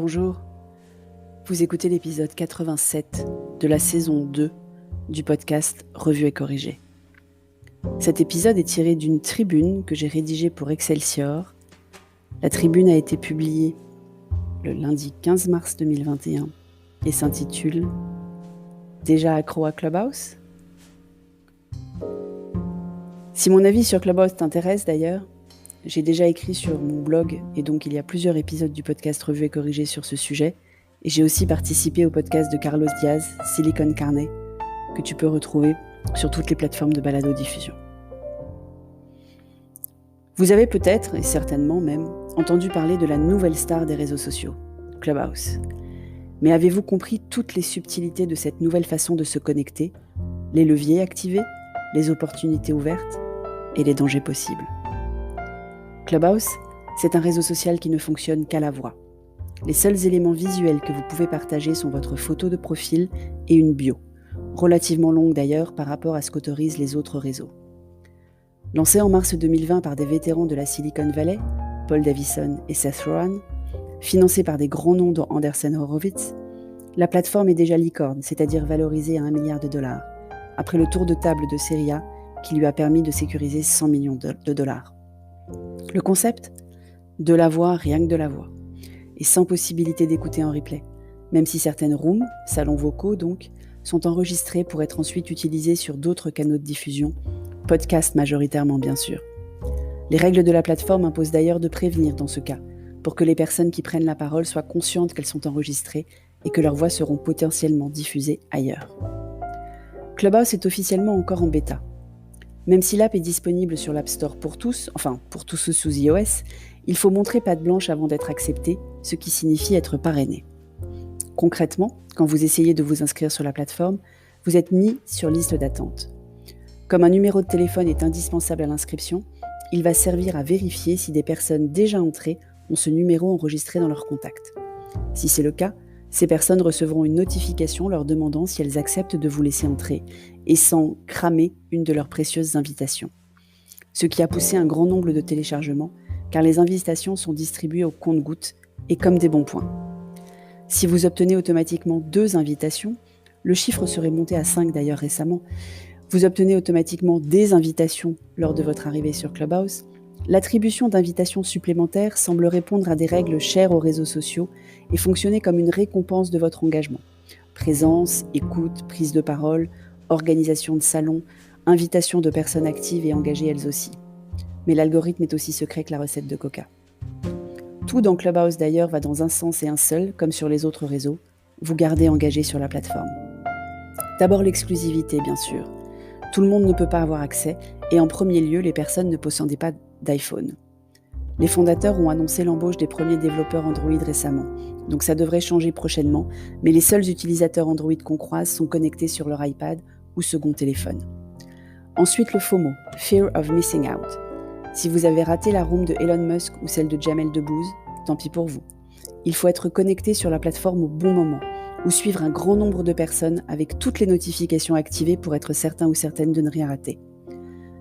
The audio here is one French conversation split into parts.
Bonjour, vous écoutez l'épisode 87 de la saison 2 du podcast Revue et corrigée. Cet épisode est tiré d'une tribune que j'ai rédigée pour Excelsior. La tribune a été publiée le lundi 15 mars 2021 et s'intitule « Déjà accro à Clubhouse ?» Si mon avis sur Clubhouse t'intéresse d'ailleurs, j'ai déjà écrit sur mon blog et donc il y a plusieurs épisodes du podcast Revue et corrigée sur ce sujet et j'ai aussi participé au podcast de Carlos Diaz, Silicon Carnet, que tu peux retrouver sur toutes les plateformes de balado-diffusion. Vous avez peut-être, et certainement même, entendu parler de la nouvelle star des réseaux sociaux, Clubhouse. Mais avez-vous compris toutes les subtilités de cette nouvelle façon de se connecter, les leviers activés, les opportunités ouvertes et les dangers possibles ? Clubhouse, c'est un réseau social qui ne fonctionne qu'à la voix. Les seuls éléments visuels que vous pouvez partager sont votre photo de profil et une bio, relativement longue d'ailleurs par rapport à ce qu'autorisent les autres réseaux. Lancé en mars 2020 par des vétérans de la Silicon Valley, Paul Davison et Seth Rowan, financé par des grands noms dont Andreessen Horowitz, la plateforme est déjà licorne, c'est-à-dire valorisée à $1 milliard, après le tour de table de Serie A qui lui a permis de sécuriser 100 millions de dollars. Le concept ? De la voix, rien que de la voix, et sans possibilité d'écouter en replay, même si certaines rooms, salons vocaux donc, sont enregistrés pour être ensuite utilisés sur d'autres canaux de diffusion, podcast majoritairement bien sûr. Les règles de la plateforme imposent d'ailleurs de prévenir dans ce cas, pour que les personnes qui prennent la parole soient conscientes qu'elles sont enregistrées et que leurs voix seront potentiellement diffusées ailleurs. Clubhouse est officiellement encore en bêta. Même si l'app est disponible sur l'App Store pour tous, enfin pour tous ceux sous iOS, il faut montrer patte blanche avant d'être accepté, ce qui signifie être parrainé. Concrètement, quand vous essayez de vous inscrire sur la plateforme, vous êtes mis sur liste d'attente. Comme un numéro de téléphone est indispensable à l'inscription, il va servir à vérifier si des personnes déjà entrées ont ce numéro enregistré dans leur contact. Si c'est le cas, ces personnes recevront une notification leur demandant si elles acceptent de vous laisser entrer et sans cramer une de leurs précieuses invitations. Ce qui a poussé un grand nombre de téléchargements, car les invitations sont distribuées au compte-gouttes et comme des bons points. Si vous obtenez automatiquement 2 invitations, le chiffre serait monté à 5 d'ailleurs récemment, vous obtenez automatiquement des invitations lors de votre arrivée sur Clubhouse, l'attribution d'invitations supplémentaires semble répondre à des règles chères aux réseaux sociaux et fonctionner comme une récompense de votre engagement. Présence, écoute, prise de parole, organisation de salons, invitation de personnes actives et engagées elles aussi. Mais l'algorithme est aussi secret que la recette de Coca. Tout dans Clubhouse d'ailleurs va dans un sens et un seul, comme sur les autres réseaux, vous gardez engagé sur la plateforme. D'abord l'exclusivité bien sûr. Tout le monde ne peut pas avoir accès et en premier lieu les personnes ne possédaient pas d'iPhone. Les fondateurs ont annoncé l'embauche des premiers développeurs Android récemment, donc ça devrait changer prochainement, mais les seuls utilisateurs Android qu'on croise sont connectés sur leur iPad ou second téléphone. Ensuite le FOMO, Fear of Missing Out. Si vous avez raté la room de Elon Musk ou celle de Jamel Debbouze, tant pis pour vous. Il faut être connecté sur la plateforme au bon moment, ou suivre un grand nombre de personnes avec toutes les notifications activées pour être certain ou certaine de ne rien rater.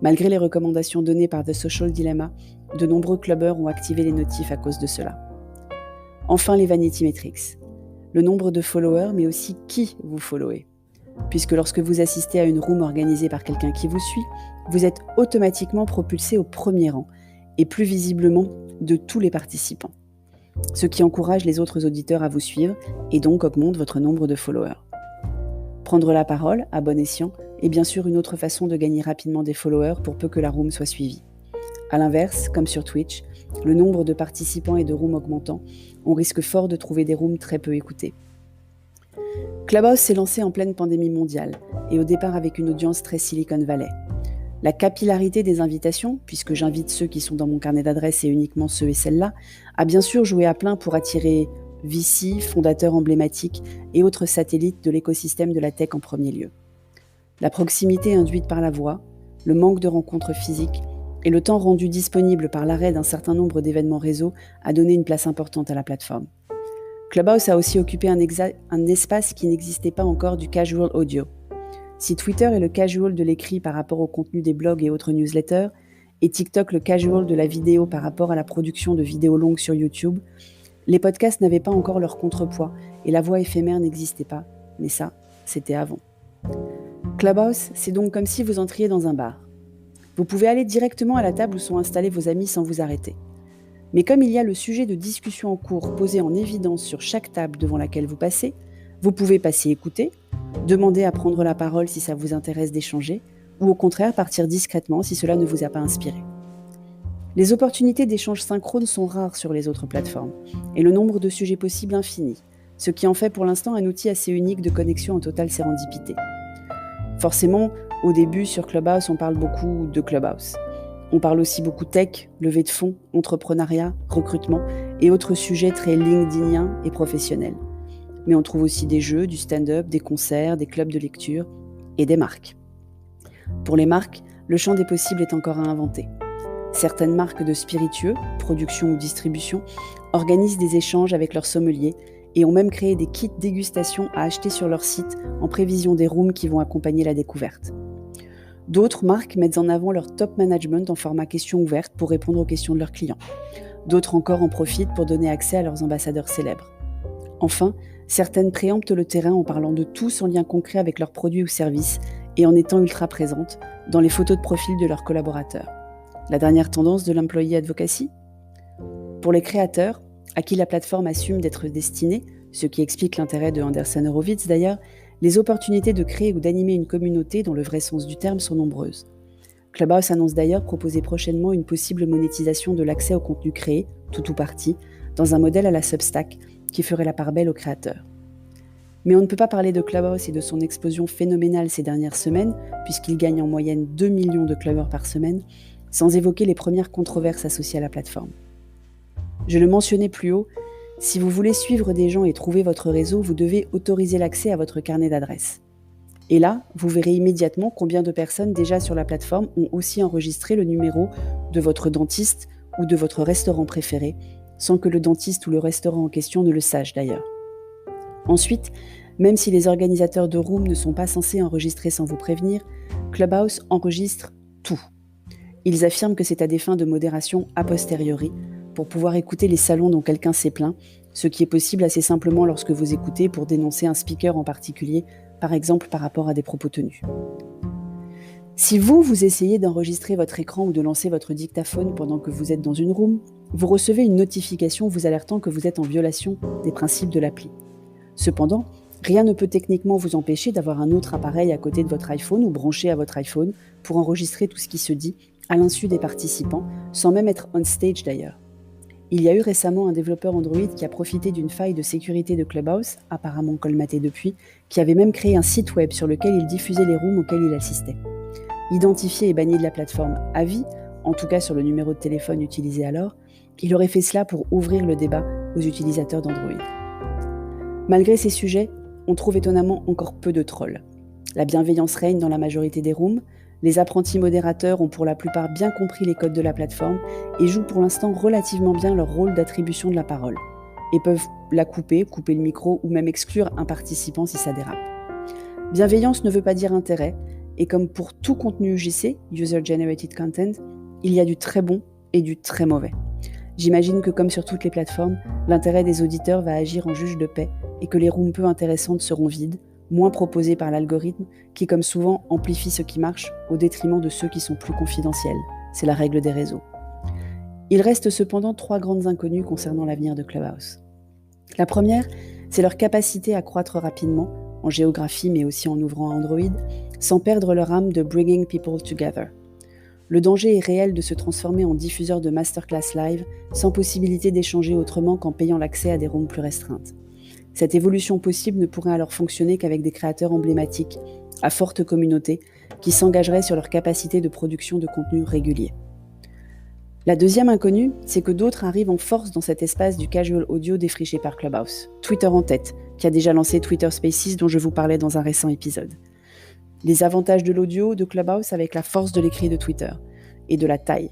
Malgré les recommandations données par The Social Dilemma, de nombreux clubbers ont activé les notifs à cause de cela. Enfin, les vanity metrics. Le nombre de followers, mais aussi qui vous followez. Puisque lorsque vous assistez à une room organisée par quelqu'un qui vous suit, vous êtes automatiquement propulsé au premier rang, et plus visiblement de tous les participants. Ce qui encourage les autres auditeurs à vous suivre, et donc augmente votre nombre de followers. Prendre la parole, à bon escient, est bien sûr une autre façon de gagner rapidement des followers pour peu que la room soit suivie. A l'inverse, comme sur Twitch, le nombre de participants et de rooms augmentant, on risque fort de trouver des rooms très peu écoutés. Clubhouse s'est lancé en pleine pandémie mondiale, et au départ avec une audience très Silicon Valley. La capillarité des invitations, puisque j'invite ceux qui sont dans mon carnet d'adresses et uniquement ceux et celles-là, a bien sûr joué à plein pour attirer VC, fondateurs emblématiques et autres satellites de l'écosystème de la tech en premier lieu. La proximité induite par la voix, le manque de rencontres physiques et le temps rendu disponible par l'arrêt d'un certain nombre d'événements réseau a donné une place importante à la plateforme. Clubhouse a aussi occupé un espace qui n'existait pas encore du casual audio. Si Twitter est le casual de l'écrit par rapport au contenu des blogs et autres newsletters, et TikTok le casual de la vidéo par rapport à la production de vidéos longues sur YouTube, Les podcasts n'avaient pas encore leur contrepoids et la voix éphémère n'existait pas, mais ça, c'était avant. Clubhouse, c'est donc comme si vous entriez dans un bar. Vous pouvez aller directement à la table où sont installés vos amis sans vous arrêter. Mais comme il y a le sujet de discussion en cours posé en évidence sur chaque table devant laquelle vous passez, vous pouvez passer écouter, demander à prendre la parole si ça vous intéresse d'échanger, ou au contraire partir discrètement si cela ne vous a pas inspiré. Les opportunités d'échange synchrone sont rares sur les autres plateformes, et le nombre de sujets possibles infini, ce qui en fait pour l'instant un outil assez unique de connexion en totale sérendipité. Forcément, au début sur Clubhouse, on parle beaucoup de Clubhouse. On parle aussi beaucoup tech, levée de fonds, entrepreneuriat, recrutement et autres sujets très LinkedIniens et professionnels. Mais on trouve aussi des jeux, du stand-up, des concerts, des clubs de lecture et des marques. Pour les marques, le champ des possibles est encore à inventer. Certaines marques de spiritueux, production ou distribution, organisent des échanges avec leurs sommeliers et ont même créé des kits dégustation à acheter sur leur site en prévision des rooms qui vont accompagner la découverte. D'autres marques mettent en avant leur top management en format questions ouvertes pour répondre aux questions de leurs clients. D'autres encore en profitent pour donner accès à leurs ambassadeurs célèbres. Enfin, certaines préemptent le terrain en parlant de tout sans lien concret avec leurs produits ou services et en étant ultra présentes dans les photos de profil de leurs collaborateurs. La dernière tendance de l'employee advocacy ? Pour les créateurs, à qui la plateforme assume d'être destinée, ce qui explique l'intérêt de Anderson Horowitz d'ailleurs, les opportunités de créer ou d'animer une communauté dans le vrai sens du terme sont nombreuses. Clubhouse annonce d'ailleurs proposer prochainement une possible monétisation de l'accès au contenu créé, tout ou partie, dans un modèle à la Substack qui ferait la part belle aux créateurs. Mais on ne peut pas parler de Clubhouse et de son explosion phénoménale ces dernières semaines, puisqu'il gagne en moyenne 2 millions de clubbers par semaine, sans évoquer les premières controverses associées à la plateforme. Je le mentionnais plus haut, si vous voulez suivre des gens et trouver votre réseau, vous devez autoriser l'accès à votre carnet d'adresses. Et là, vous verrez immédiatement combien de personnes déjà sur la plateforme ont aussi enregistré le numéro de votre dentiste ou de votre restaurant préféré, sans que le dentiste ou le restaurant en question ne le sache d'ailleurs. Ensuite, même si les organisateurs de rooms ne sont pas censés enregistrer sans vous prévenir, Clubhouse enregistre tout. Ils affirment que c'est à des fins de modération a posteriori, pour pouvoir écouter les salons dont quelqu'un s'est plaint, ce qui est possible assez simplement lorsque vous écoutez pour dénoncer un speaker en particulier, par exemple par rapport à des propos tenus. Si vous essayez d'enregistrer votre écran ou de lancer votre dictaphone pendant que vous êtes dans une room, vous recevez une notification vous alertant que vous êtes en violation des principes de l'appli. Cependant, rien ne peut techniquement vous empêcher d'avoir un autre appareil à côté de votre iPhone ou branché à votre iPhone pour enregistrer tout ce qui se dit à l'insu des participants, sans même être on stage d'ailleurs. Il y a eu récemment un développeur Android qui a profité d'une faille de sécurité de Clubhouse, apparemment colmatée depuis, qui avait même créé un site web sur lequel il diffusait les rooms auxquels il assistait. Identifié et banni de la plateforme à vie, en tout cas sur le numéro de téléphone utilisé alors, il aurait fait cela pour ouvrir le débat aux utilisateurs d'Android. Malgré ces sujets, on trouve étonnamment encore peu de trolls. La bienveillance règne dans la majorité des rooms, les apprentis modérateurs ont pour la plupart bien compris les codes de la plateforme et jouent pour l'instant relativement bien leur rôle d'attribution de la parole, et peuvent la couper le micro ou même exclure un participant si ça dérape. Bienveillance ne veut pas dire intérêt, et comme pour tout contenu UGC, User Generated Content, il y a du très bon et du très mauvais. J'imagine que comme sur toutes les plateformes, l'intérêt des auditeurs va agir en juge de paix et que les rooms peu intéressantes seront vides, moins proposés par l'algorithme, qui comme souvent amplifie ce qui marche au détriment de ceux qui sont plus confidentiels. C'est la règle des réseaux. Il reste cependant 3 grandes inconnues concernant l'avenir de Clubhouse. La première, c'est leur capacité à croître rapidement, en géographie mais aussi en ouvrant à Android, sans perdre leur âme de bringing people together. Le danger est réel de se transformer en diffuseur de masterclass live, sans possibilité d'échanger autrement qu'en payant l'accès à des rooms plus restreintes. Cette évolution possible ne pourrait alors fonctionner qu'avec des créateurs emblématiques, à forte communauté, qui s'engageraient sur leur capacité de production de contenu régulier. La deuxième inconnue, c'est que d'autres arrivent en force dans cet espace du casual audio défriché par Clubhouse. Twitter en tête, qui a déjà lancé Twitter Spaces dont je vous parlais dans un récent épisode. Les avantages de l'audio de Clubhouse avec la force de l'écrit de Twitter, et de la taille.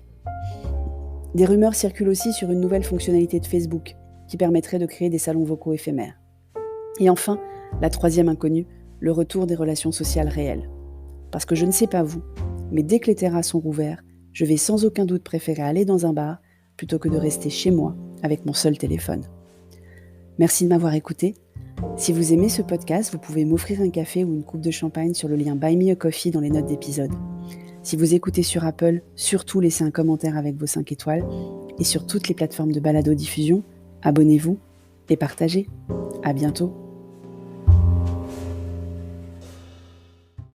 Des rumeurs circulent aussi sur une nouvelle fonctionnalité de Facebook, qui permettrait de créer des salons vocaux éphémères. Et enfin, la troisième inconnue, le retour des relations sociales réelles. Parce que je ne sais pas vous, mais dès que les terrasses sont rouvertes, je vais sans aucun doute préférer aller dans un bar plutôt que de rester chez moi avec mon seul téléphone. Merci de m'avoir écouté. Si vous aimez ce podcast, vous pouvez m'offrir un café ou une coupe de champagne sur le lien Buy Me a Coffee dans les notes d'épisode. Si vous écoutez sur Apple, surtout laissez un commentaire avec vos 5 étoiles. Et sur toutes les plateformes de balado-diffusion, abonnez-vous et partagez. À bientôt.